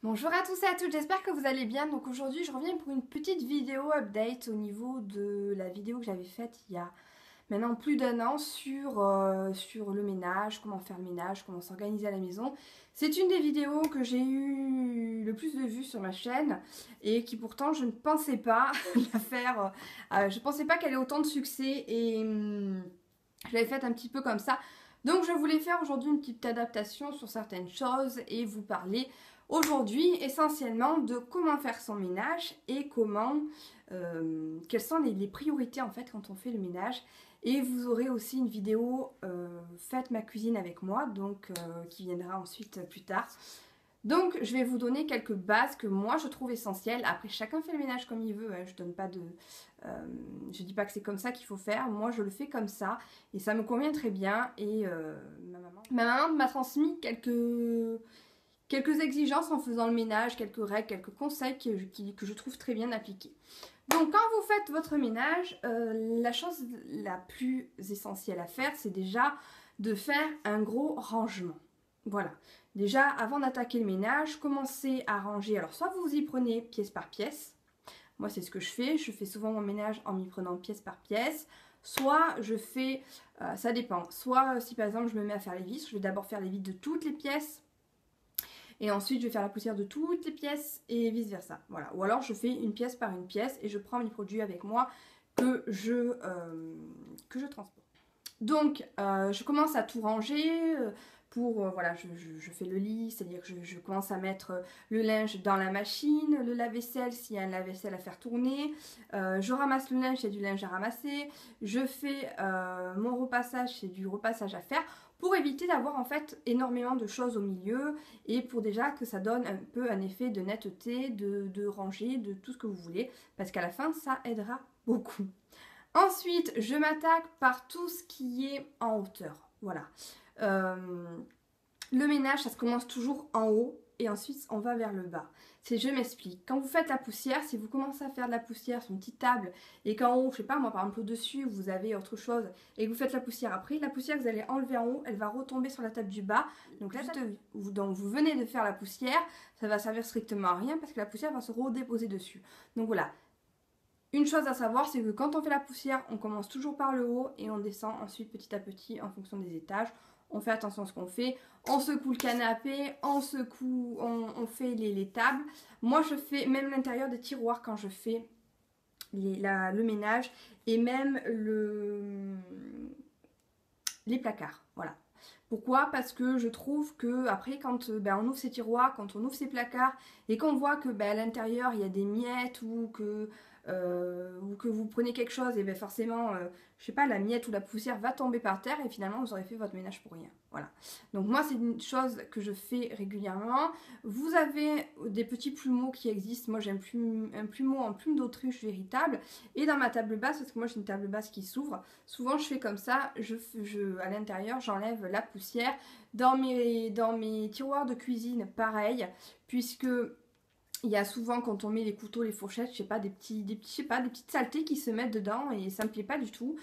Bonjour à tous et à toutes, j'espère que vous allez bien. Donc aujourd'hui je reviens pour une petite vidéo update au niveau de la vidéo que j'avais faite il y a maintenant plus d'un an sur le ménage, comment faire le ménage, comment s'organiser à la maison. C'est une des vidéos que j'ai eu le plus de vues sur ma chaîne et qui pourtant je ne pensais pas la faire, je ne pensais pas qu'elle ait autant de succès et je l'avais faite un petit peu comme ça. Donc je voulais faire aujourd'hui une petite adaptation sur certaines choses et vous parler aujourd'hui essentiellement de comment faire son ménage et quelles sont les priorités en fait quand on fait le ménage. Et vous aurez aussi une vidéo faites ma cuisine avec moi, donc qui viendra ensuite plus tard. Donc je vais vous donner quelques bases que moi je trouve essentielles. Après chacun fait le ménage comme il veut, hein. Je dis pas que c'est comme ça qu'il faut faire. Moi je le fais comme ça et ça me convient très bien. Et ma maman m'a transmis quelques exigences en faisant le ménage, quelques règles, quelques conseils que je trouve très bien appliqués. Donc quand vous faites votre ménage, la chose la plus essentielle à faire, c'est déjà de faire un gros rangement. Voilà. Déjà, avant d'attaquer le ménage, commencez à ranger. Alors soit vous y prenez pièce par pièce. Moi c'est ce que je fais souvent mon ménage en m'y prenant pièce par pièce. Soit je fais, ça dépend, soit si par exemple je me mets à faire les vis, je vais d'abord faire les vis de toutes les pièces. Et ensuite je vais faire la poussière de toutes les pièces et vice versa. Voilà. Ou alors je fais une pièce par une pièce et je prends mes produits avec moi que je transporte. Donc je commence à tout ranger. Voilà, je fais le lit, c'est-à-dire que je commence à mettre le linge dans la machine, le lave-vaisselle s'il y a un lave-vaisselle à faire tourner, je ramasse le linge s'il y a du linge à ramasser, je fais mon repassage s'il y a du repassage à faire, pour éviter d'avoir en fait énormément de choses au milieu et pour déjà que ça donne un peu un effet de netteté, de rangée, de tout ce que vous voulez, parce qu'à la fin ça aidera beaucoup. Ensuite, je m'attaque par tout ce qui est en hauteur, voilà. Le ménage, ça se commence toujours en haut et ensuite on va vers le bas. Je m'explique. Quand vous faites la poussière, si vous commencez à faire de la poussière sur une petite table et qu'en haut, je sais pas moi, par exemple au-dessus, vous avez autre chose et que vous faites la poussière après, la poussière que vous allez enlever en haut, elle va retomber sur la table du bas. Donc là, vous venez de faire la poussière, ça va servir strictement à rien parce que la poussière va se redéposer dessus. Donc voilà. Une chose à savoir, c'est que quand on fait la poussière, on commence toujours par le haut et on descend ensuite petit à petit en fonction des étages. On fait attention à ce qu'on fait. On secoue le canapé, on fait les tables. Moi, je fais même l'intérieur des tiroirs quand je fais le ménage et même les placards. Voilà. Pourquoi? Parce que je trouve que après quand on ouvre ces tiroirs, quand on ouvre ces placards et qu'on voit que à l'intérieur il y a des miettes ou que vous prenez quelque chose et forcément je sais pas, la miette ou la poussière va tomber par terre et finalement vous aurez fait votre ménage pour rien. Voilà. Donc moi c'est une chose que je fais régulièrement. Vous avez des petits plumeaux qui existent. Moi j'ai un plumeau en plume d'autruche véritable et dans ma table basse, parce que moi j'ai une table basse qui s'ouvre, souvent je fais comme ça, à l'intérieur j'enlève la poussière. Dans mes tiroirs de cuisine pareil, puisque il y a souvent quand on met les couteaux, les fourchettes, je sais pas, des petites saletés qui se mettent dedans et ça me plaît pas du tout.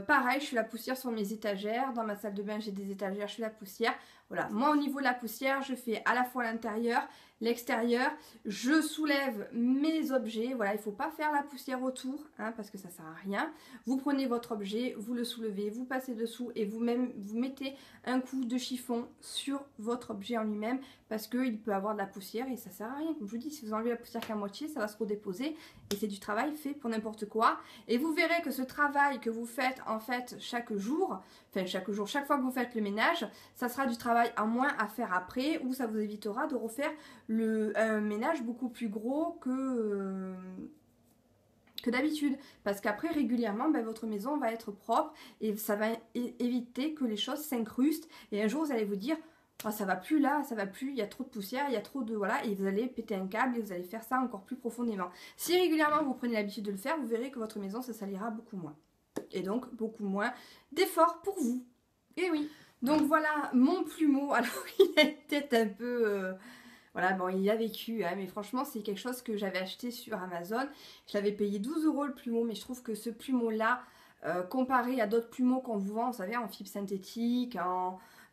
Pareil, je fais la poussière sur mes étagères. Dans ma salle de bain, j'ai des étagères, je fais la poussière. Voilà, moi au niveau de la poussière, je fais à la fois l'intérieur, l'extérieur. Je soulève mes objets. Voilà, il ne faut pas faire la poussière autour, hein, parce que ça sert à rien. Vous prenez votre objet, vous le soulevez, vous passez dessous et vous mettez un coup de chiffon sur votre objet en lui-même, parce qu'il peut avoir de la poussière et ça sert à rien. Comme je vous dis, si vous enlevez la poussière qu'à moitié, ça va se redéposer et c'est du travail fait pour n'importe quoi. Et vous verrez que ce travail que vous faites en fait chaque fois que vous faites le ménage, ça sera du travail en moins à faire après, ou ça vous évitera de refaire un ménage beaucoup plus gros que d'habitude, parce qu'après régulièrement votre maison va être propre et ça va éviter que les choses s'incrustent et un jour vous allez vous dire oh, ça va plus là, ça va plus, il y a trop de poussière, il y a trop de voilà, et vous allez péter un câble et vous allez faire ça encore plus profondément. Si régulièrement vous prenez l'habitude de le faire, vous verrez que votre maison ça salira beaucoup moins et donc beaucoup moins d'efforts pour vous. Et oui, donc voilà mon plumeau. Alors il est peut-être un peu voilà, bon, il a vécu, hein, mais franchement, c'est quelque chose que j'avais acheté sur Amazon. Je l'avais payé 12 € le plumeau, mais je trouve que ce plumeau-là, comparé à d'autres plumeaux qu'on vous vend, vous savez, en fibre synthétique,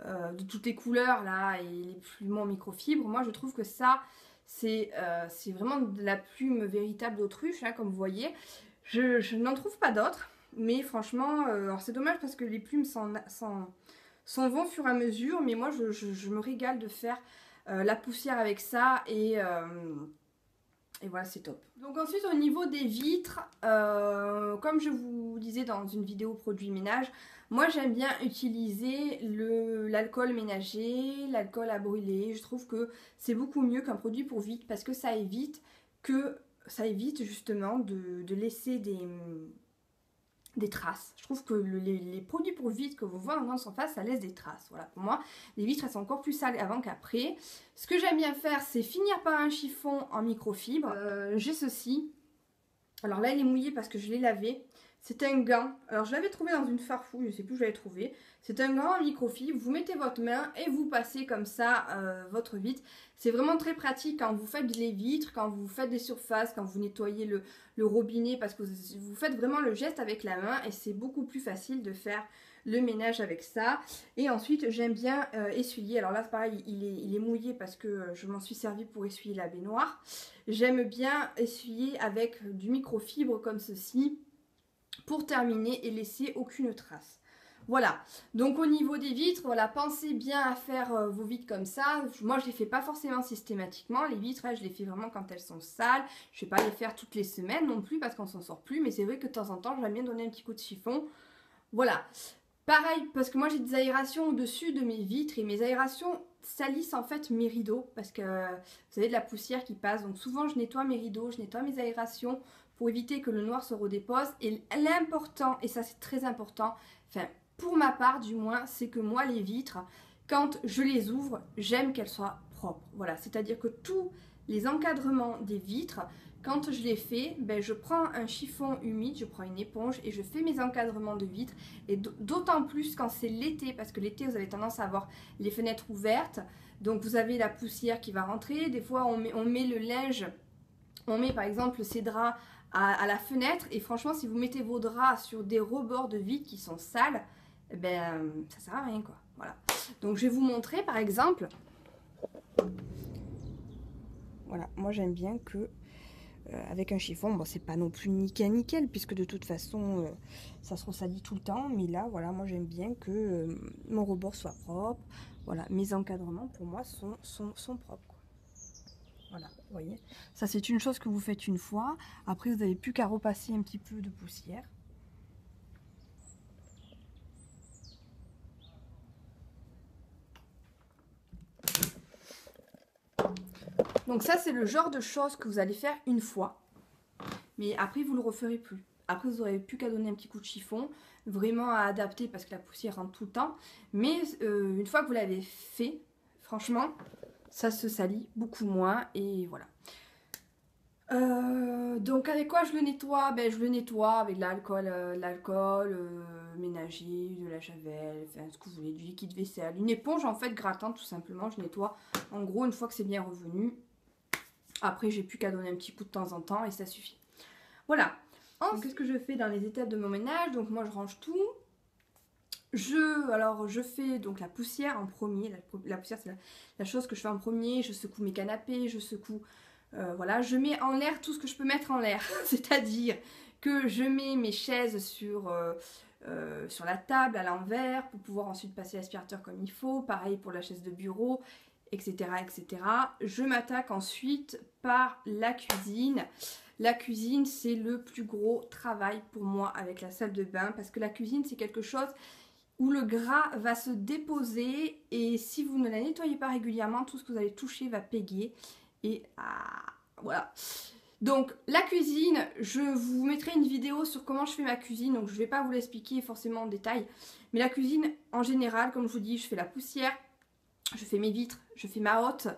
de toutes les couleurs, là, et les plumeaux en microfibre, moi, je trouve que ça, C'est vraiment de la plume véritable d'autruche, hein, comme vous voyez. Je n'en trouve pas d'autres, mais franchement, alors c'est dommage parce que les plumes s'en vont au fur et à mesure, mais moi je me régale de faire la poussière avec ça et voilà, c'est top. Donc ensuite au niveau des vitres, comme je vous disais dans une vidéo produit ménage, moi j'aime bien utiliser l'alcool ménager, l'alcool à brûler. Je trouve que c'est beaucoup mieux qu'un produit pour vitres parce que ça évite justement de laisser des traces. Je trouve que les produits pour vitres que vous voyez en grande surface, ça laisse des traces. Voilà, pour moi, les vitres, elles sont encore plus sales avant qu'après. Ce que j'aime bien faire, c'est finir par un chiffon en microfibre. J'ai ceci. Alors là, il est mouillé parce que je l'ai lavé. C'est un gant. Alors, je l'avais trouvé dans une Farfouille, je ne sais plus où je l'avais trouvé. C'est un gant en microfibre. Vous mettez votre main et vous passez comme ça votre vitre. C'est vraiment très pratique quand vous faites les vitres, quand vous faites des surfaces, quand vous nettoyez le robinet, parce que vous faites vraiment le geste avec la main et c'est beaucoup plus facile de faire le ménage avec ça. Et ensuite, j'aime bien essuyer. Alors là, c'est pareil, il est mouillé parce que je m'en suis servi pour essuyer la baignoire. J'aime bien essuyer avec du microfibre comme ceci, pour terminer et laisser aucune trace. Voilà, donc au niveau des vitres, voilà, pensez bien à faire vos vitres comme ça. Moi, je ne les fais pas forcément systématiquement. Les vitres, je les fais vraiment quand elles sont sales. Je ne vais pas les faire toutes les semaines non plus parce qu'on s'en sort plus. Mais c'est vrai que de temps en temps, j'aime bien donner un petit coup de chiffon. Voilà, pareil, parce que moi, j'ai des aérations au-dessus de mes vitres et mes aérations salissent en fait mes rideaux parce que vous avez de la poussière qui passe. Donc souvent, je nettoie mes rideaux, je nettoie mes aérations pour éviter que le noir se redépose. Et l'important, et ça c'est très important, enfin pour ma part du moins, c'est que moi les vitres, quand je les ouvre, j'aime qu'elles soient propres. Voilà, c'est-à-dire que tous les encadrements des vitres, quand je les fais, ben, je prends un chiffon humide, je prends une éponge et je fais mes encadrements de vitres. Et d'autant plus quand c'est l'été, parce que l'été vous avez tendance à avoir les fenêtres ouvertes, donc vous avez la poussière qui va rentrer. Des fois on met le linge, on met par exemple ces draps à la fenêtre et franchement si vous mettez vos draps sur des rebords de vitres qui sont sales, ben ça sert à rien quoi. Voilà. Donc je vais vous montrer par exemple. Voilà, moi j'aime bien que avec un chiffon, bon c'est pas non plus nickel puisque de toute façon ça se ressalit tout le temps, mais là voilà, moi j'aime bien que mon rebord soit propre. Voilà, mes encadrements pour moi sont propres. Voilà, vous voyez. Ça, c'est une chose que vous faites une fois. Après, vous n'avez plus qu'à repasser un petit peu de poussière. Donc ça, c'est le genre de choses que vous allez faire une fois. Mais après, vous ne le referez plus. Après, vous n'aurez plus qu'à donner un petit coup de chiffon. Vraiment à adapter parce que la poussière rentre tout le temps. Mais une fois que vous l'avez fait, franchement, ça se salit beaucoup moins. Et voilà. Donc avec quoi je le nettoie? Ben, je le nettoie avec de l'alcool ménager, de la javel, enfin ce que vous voulez, du liquide vaisselle, une éponge en fait grattante tout simplement. Je nettoie en gros une fois que c'est bien revenu. Après j'ai plus qu'à donner un petit coup de temps en temps et ça suffit. Voilà. Qu'est-ce que je fais dans les étapes de mon ménage? Donc moi je range tout. Je fais donc la poussière en premier. La poussière c'est la chose que je fais en premier. Je secoue mes canapés, je secoue... voilà, je mets en l'air tout ce que je peux mettre en l'air, c'est-à-dire que je mets mes chaises sur la table à l'envers pour pouvoir ensuite passer l'aspirateur comme il faut, pareil pour la chaise de bureau, etc. etc. Je m'attaque ensuite par la cuisine. La cuisine, c'est le plus gros travail pour moi avec la salle de bain parce que la cuisine, c'est quelque chose où le gras va se déposer et si vous ne la nettoyez pas régulièrement, tout ce que vous allez toucher va péguer. Et voilà. Donc la cuisine, je vous mettrai une vidéo sur comment je fais ma cuisine. Donc je ne vais pas vous l'expliquer forcément en détail. Mais la cuisine en général, comme je vous dis, je fais la poussière, je fais mes vitres, je fais ma hotte.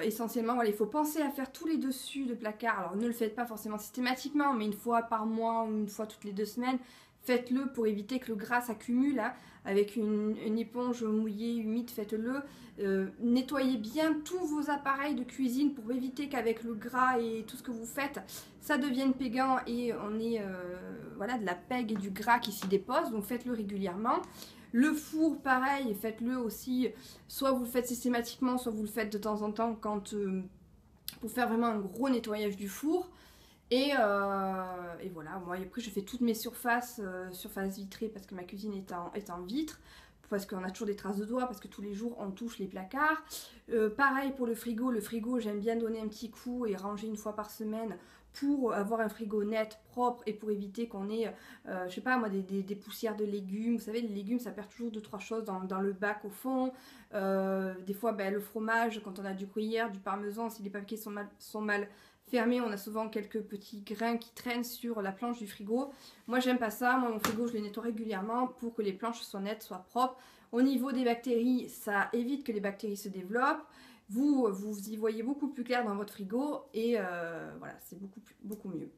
Essentiellement, voilà, il faut penser à faire tous les dessus de placard. Alors ne le faites pas forcément systématiquement, mais une fois par mois ou une fois toutes les 2 semaines. Faites-le pour éviter que le gras s'accumule. Hein. Avec une éponge mouillée, humide, faites-le. Nettoyez bien tous vos appareils de cuisine pour éviter qu'avec le gras et tout ce que vous faites, ça devienne péguant et on ait voilà, de la pègue et du gras qui s'y dépose. Donc faites-le régulièrement. Le four, pareil, faites-le aussi, soit vous le faites systématiquement, soit vous le faites de temps en temps quand, pour faire vraiment un gros nettoyage du four. Et voilà, moi après je fais toutes mes surfaces, surfaces vitrées parce que ma cuisine est en vitre, parce qu'on a toujours des traces de doigts, parce que tous les jours on touche les placards. Pareil pour le frigo j'aime bien donner un petit coup et ranger une fois par semaine pour avoir un frigo net, propre et pour éviter qu'on ait, je sais pas moi, des poussières de légumes. Vous savez, les légumes ça perd toujours 2-3 choses dans le bac au fond. Des fois le fromage, quand on a du gruyère, du parmesan, si les papiers sont mal fermé, on a souvent quelques petits grains qui traînent sur la planche du frigo. Moi j'aime pas ça, moi mon frigo je le nettoie régulièrement pour que les planches soient nettes, soient propres. Au niveau des bactéries, ça évite que les bactéries se développent. Vous y voyez beaucoup plus clair dans votre frigo et voilà, c'est beaucoup mieux.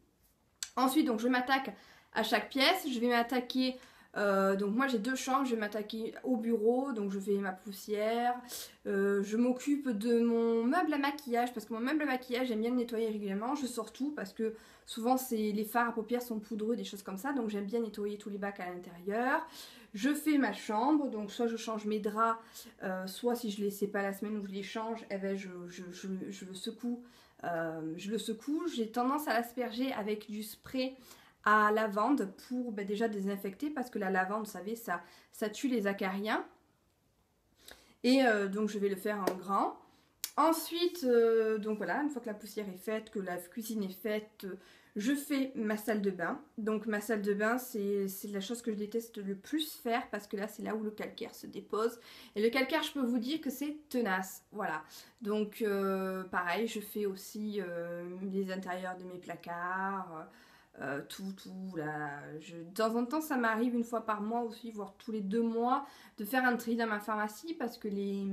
Ensuite, donc je m'attaque à chaque pièce, je vais m'attaquer... donc moi j'ai 2 chambres, je vais m'attaquer au bureau, donc je fais ma poussière, je m'occupe de mon meuble à maquillage, parce que mon meuble à maquillage j'aime bien le nettoyer régulièrement, je sors tout parce que souvent les fards à paupières sont poudreux, des choses comme ça, donc j'aime bien nettoyer tous les bacs à l'intérieur. Je fais ma chambre, donc soit je change mes draps, soit si je ne les sais pas la semaine où je les change, eh ben je le secoue. J'ai tendance à l'asperger avec du spray à lavande pour déjà désinfecter parce que la lavande, vous savez, ça tue les acariens. Et donc je vais le faire en grand. Ensuite, donc voilà, une fois que la poussière est faite, que la cuisine est faite, je fais ma salle de bain. Donc ma salle de bain, c'est la chose que je déteste le plus faire parce que là, c'est là où le calcaire se dépose. Et le calcaire, je peux vous dire que c'est tenace. Voilà. Donc pareil, je fais aussi les intérieurs de mes placards. Tout là. De temps en temps ça m'arrive une fois par mois aussi, voire tous les 2 mois, de faire un tri dans ma pharmacie parce que les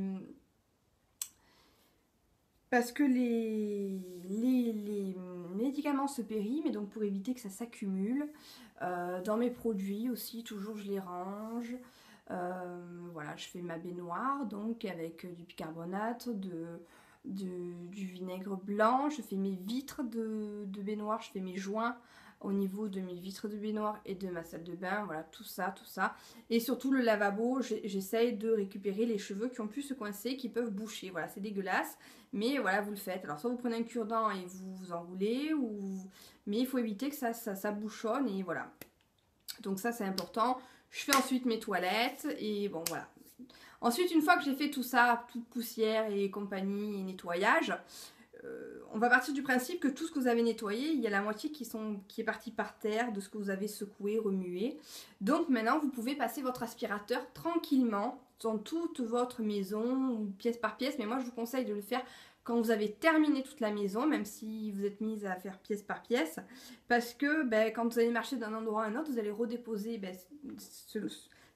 médicaments se périment et donc pour éviter que ça s'accumule, dans mes produits aussi, toujours je les range. Voilà, je fais ma baignoire donc avec du bicarbonate, du vinaigre blanc, je fais mes vitres de baignoire, je fais mes joints au niveau de mes vitres de baignoire et de ma salle de bain, voilà, tout ça. Et surtout le lavabo, j'essaye de récupérer les cheveux qui ont pu se coincer, qui peuvent boucher, voilà, c'est dégueulasse, mais voilà, vous le faites. Alors soit vous prenez un cure-dent et vous enroulez, mais il faut éviter que ça bouchonne, et voilà. Donc ça c'est important. Je fais ensuite mes toilettes, et bon voilà. Ensuite, une fois que j'ai fait tout ça, toute poussière et compagnie et nettoyage, on va partir du principe que tout ce que vous avez nettoyé, il y a la moitié qui est partie par terre de ce que vous avez secoué, remué. Donc maintenant, vous pouvez passer votre aspirateur tranquillement dans toute votre maison, pièce par pièce. Mais moi, je vous conseille de le faire quand vous avez terminé toute la maison, même si vous êtes mise à faire pièce par pièce. Parce que quand vous allez marcher d'un endroit à un autre, vous allez redéposer...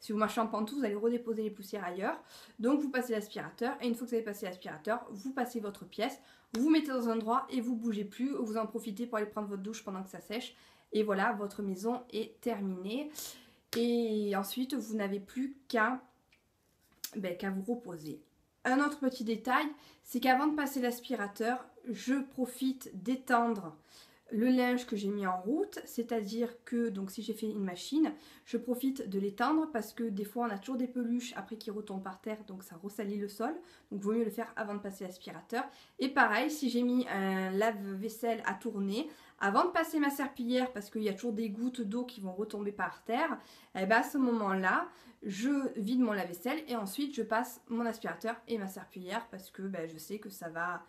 si vous marchez en pantoufle, vous allez redéposer les poussières ailleurs. Donc vous passez l'aspirateur, et une fois que vous avez passé l'aspirateur, vous passez votre pièce, vous vous mettez dans un endroit et vous bougez plus, vous en profitez pour aller prendre votre douche pendant que ça sèche. Et voilà, votre maison est terminée. Et ensuite, vous n'avez plus qu'à vous reposer. Un autre petit détail, c'est qu'avant de passer l'aspirateur, je profite d'étendre le linge que j'ai mis en route, c'est-à-dire que donc si j'ai fait une machine, je profite de l'étendre parce que des fois on a toujours des peluches après qui retombent par terre, donc ça ressalit le sol, donc il vaut mieux le faire avant de passer l'aspirateur. Et pareil, si j'ai mis un lave-vaisselle à tourner, avant de passer ma serpillière, parce qu'il y a toujours des gouttes d'eau qui vont retomber par terre, et à ce moment-là, je vide mon lave-vaisselle et ensuite je passe mon aspirateur et ma serpillière parce que je sais que ça va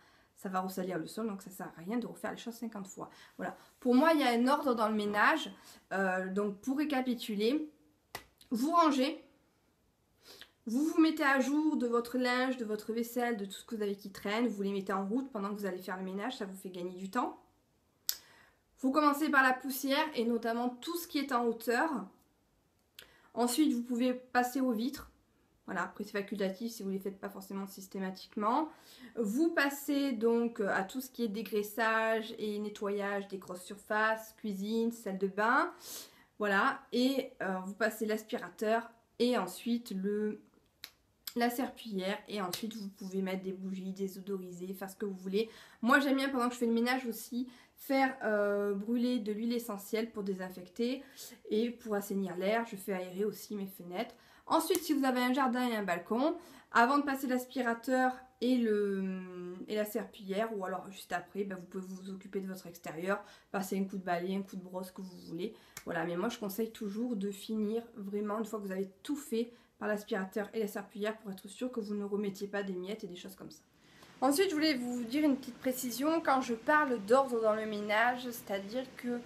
ressalir le sol, donc ça sert à rien de refaire les choses 50 fois. Voilà. Pour moi, il y a un ordre dans le ménage. Donc pour récapituler, vous rangez, vous vous mettez à jour de votre linge, de votre vaisselle, de tout ce que vous avez qui traîne, vous les mettez en route pendant que vous allez faire le ménage, ça vous fait gagner du temps. Vous commencez par la poussière et notamment tout ce qui est en hauteur. Ensuite, vous pouvez passer aux vitres. Voilà, après c'est facultatif si vous ne les faites pas forcément systématiquement. Vous passez donc à tout ce qui est dégraissage et nettoyage des grosses surfaces, cuisine, salle de bain. Voilà, et vous passez l'aspirateur et ensuite la serpillière. Et ensuite vous pouvez mettre des bougies, des odorisés, faire ce que vous voulez. Moi j'aime bien pendant que je fais le ménage aussi faire brûler de l'huile essentielle pour désinfecter et pour assainir l'air. Je fais aérer aussi mes fenêtres. Ensuite, si vous avez un jardin et un balcon, avant de passer l'aspirateur et la serpillière, ou alors juste après, ben, vous pouvez vous occuper de votre extérieur, passer un coup de balai, un coup de brosse que vous voulez. Voilà, mais moi je conseille toujours de finir vraiment une fois que vous avez tout fait par l'aspirateur et la serpillière pour être sûr que vous ne remettiez pas des miettes et des choses comme ça. Ensuite, je voulais vous dire une petite précision quand je parle d'ordre dans le ménage, c'est-à-dire que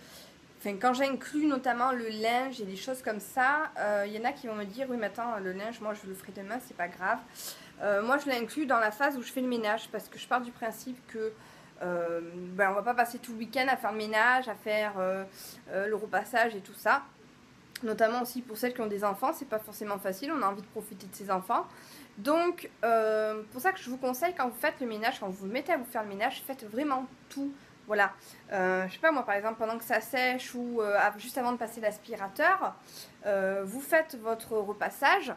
quand j'inclus notamment le linge et des choses comme ça, il y en a qui vont me dire oui mais attends, le linge moi je le ferai demain, c'est pas grave. Moi je l'inclus dans la phase où je fais le ménage parce que je pars du principe que on va pas passer tout le week-end à faire le ménage, à faire le repassage et tout ça. Notamment aussi pour celles qui ont des enfants, c'est pas forcément facile, on a envie de profiter de ses enfants. Donc pour ça que je vous conseille quand vous faites le ménage, quand vous vous mettez à vous faire le ménage, faites vraiment tout. Voilà, je sais pas moi par exemple pendant que ça sèche ou juste avant de passer l'aspirateur, vous faites votre repassage.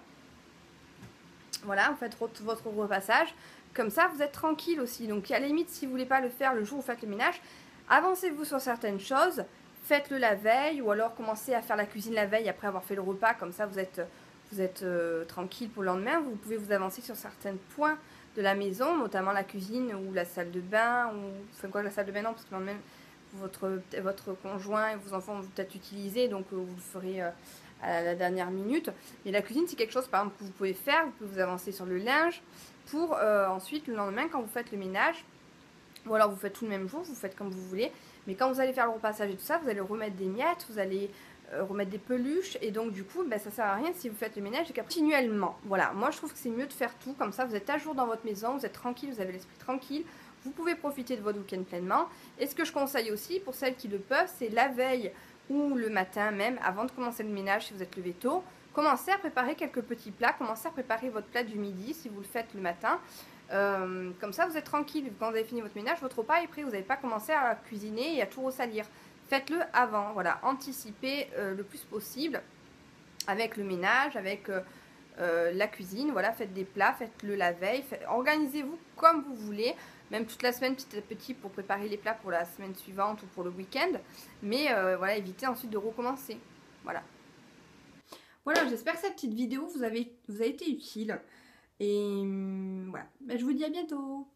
Voilà, vous faites votre repassage. Comme ça vous êtes tranquille aussi. Donc à la limite si vous voulez pas le faire le jour où vous faites le ménage, avancez-vous sur certaines choses. Faites-le la veille ou alors commencez à faire la cuisine la veille après avoir fait le repas. Comme ça vous êtes tranquille pour le lendemain. Vous pouvez vous avancer sur certains points de la maison, notamment la cuisine ou la salle de bain. La salle de bain non, parce que le lendemain votre conjoint et vos enfants vont peut-être utiliser, donc vous le ferez à la dernière minute. Mais la cuisine c'est quelque chose par exemple que vous pouvez faire. Vous pouvez vous avancer sur le linge pour ensuite le lendemain quand vous faites le ménage. Ou alors vous faites tout le même jour, vous faites comme vous voulez. Mais quand vous allez faire le repassage et tout ça, vous allez remettre des miettes, vous allez remettre des peluches. Et donc du coup, ça sert à rien si vous faites le ménage continuellement. Voilà, moi je trouve que c'est mieux de faire tout. Comme ça, vous êtes à jour dans votre maison, vous êtes tranquille, vous avez l'esprit tranquille. Vous pouvez profiter de votre week-end pleinement. Et ce que je conseille aussi, pour celles qui le peuvent, c'est la veille ou le matin même, avant de commencer le ménage si vous êtes levé tôt. Commencez à préparer quelques petits plats, commencez à préparer votre plat du midi si vous le faites le matin. Comme ça vous êtes tranquille, quand vous avez fini votre ménage, votre repas est prêt, vous n'avez pas commencé à cuisiner et à tout ressalir. Faites-le avant, voilà, anticipez le plus possible avec le ménage, avec la cuisine, voilà, faites des plats, faites-le la veille, organisez-vous comme vous voulez, même toute la semaine petit à petit pour préparer les plats pour la semaine suivante ou pour le week-end, mais voilà, évitez ensuite de recommencer, voilà. Voilà, j'espère que cette petite vidéo vous a été utile. Et voilà, je vous dis à bientôt.